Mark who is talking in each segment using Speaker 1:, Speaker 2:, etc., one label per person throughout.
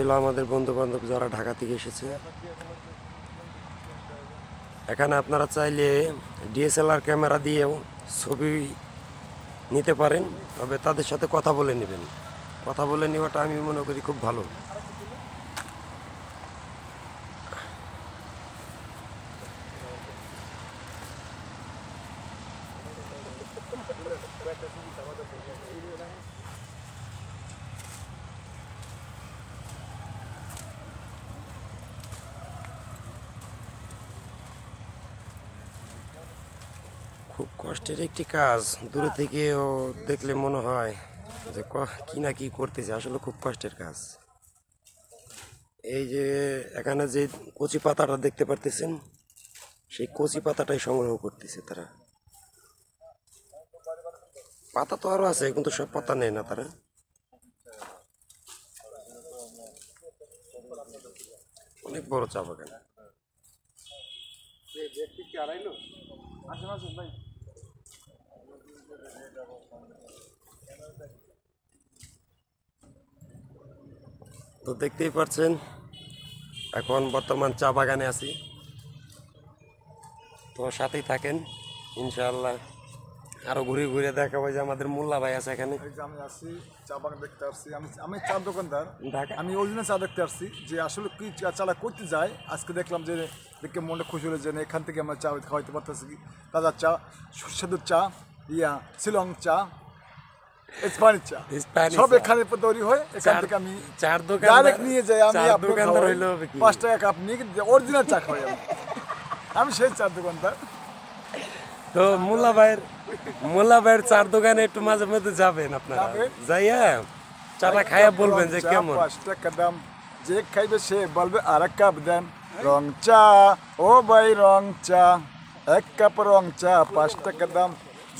Speaker 1: এলো আমাদের বন্ধু বান্ধব যারা ঢাকা থেকে এসেছে। এখানে আপনারা চাইলে ডিএসএলআর ক্যামেরা দিয়েও ছবি নিতে পারেন, তবে তাদের সাথে কথা বলে নেবেন। কথা বলে নেওয়াটা আমি মনে করি খুব ভালো। খুব কষ্টের একটি কাজ, দূরে থেকেও দেখলে মনে হয় যে কি না কি করতেছে, আসলে খুব কষ্টের কাজ। এই যে এখানে যে কচি পাতাটা দেখতে পারতেছেন, সেই কচি পাতাটাই সংগ্রহ করতেছে তারা। পাতা তো আরো আছে, কিন্তু সব পাতা নেয় না তারা। অনেক বড় চা বাগান। তো দেখতেই পাচ্ছেন এখন বর্তমান চা বাগানে আছি। তো সাথেই থাকেন, ইনশাআল্লাহ আরো ঘুরে ঘুরে দেখাবো যে আমাদের মোল্লা ভাই আছে এখানে।
Speaker 2: আমি আসছি চা বাগান দেখতে আসছি। আমি চা দোকানদার,
Speaker 1: ঢাকা।
Speaker 2: আমি ওই জন্য চা দেখতে আসছি যে আসলে কি চালা করতে যায়। আজকে দেখলাম যে দেখে মনটা খুশি হলো যে এখান থেকে আমরা চা খাওয়াইতে পারতেছি। তাজা চা, সুস্বাদু চা, শিলং চা, স্প্যানিশ চা, সব এখানে তৈরি হয়। এখান থেকে আমি
Speaker 1: চার দোকান
Speaker 2: ডাইরেক্ট নিয়ে যাই। আমি
Speaker 1: দোকানদার হইলো
Speaker 2: 5 টাকা কাপ নিয়ে অরিজিনাল চা খাওয়াই। আমি সেই চা দোকানদার।
Speaker 1: তো মোল্লা ভাইয়ের চার দোকানে একটু মাঝে মধ্যে যাবেন আপনারা, যাইয়া চাটা খাইয়া বলবেন যে কেমন।
Speaker 2: 5 টাকা দাম, যে খাইবে সে বলবে আর এক কাপ দেন রং চা। ও ভাই রং চা, 1 কাপ রং চা 5 টাকা দাম,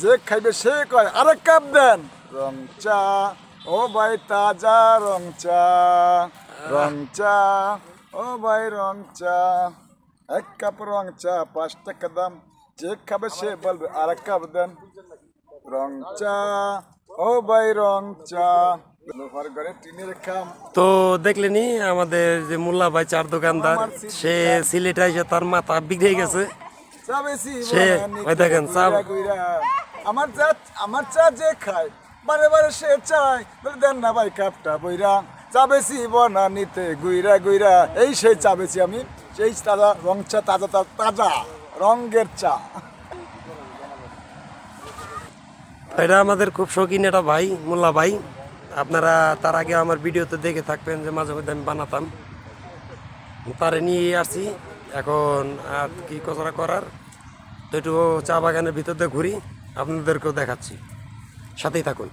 Speaker 2: যে খাইবে সে কয় আর এক কাপ দেন রং চা। ও ভাই তাজা রং চা, রং চা, ও ভাই রং চা, 1 কাপ রং চা 5 টাকা দাম, যে খাবে সে বলবে আর এক কাপ দেন রং চা। ও ভাই রং চা।
Speaker 1: তো দেখলেনি আমাদের যে মোল্লা ভাই চার দোকানদার, সে সিলেটে এসে তার মাথা বিগড়ে গেছে। সে ওই দেখেন চা,
Speaker 2: আমার চা যে খায় বারে বারে সে চায় দেন না ভাই কাপটা বইরা। চা বেশি বনা নিতে গুইরা গুইরা, এই সেই চা বেশি আমি, সেই তাজা রং চা, তাজা তাজা রঙের চা।
Speaker 1: এটা আমাদের খুব শৌখিন এটা ভাই, মোল্লা ভাই। আপনারা তার আগে আমার ভিডিওতে দেখে থাকবেন যে মাঝে মধ্যে আমি বানাতাম। তারে নিয়ে আসছি এখন, আর কি কচরা করার। তো একটু চা বাগানের ভিতর দিয়ে ঘুরি, আপনাদেরকেও দেখাচ্ছি, সাথেই থাকুন।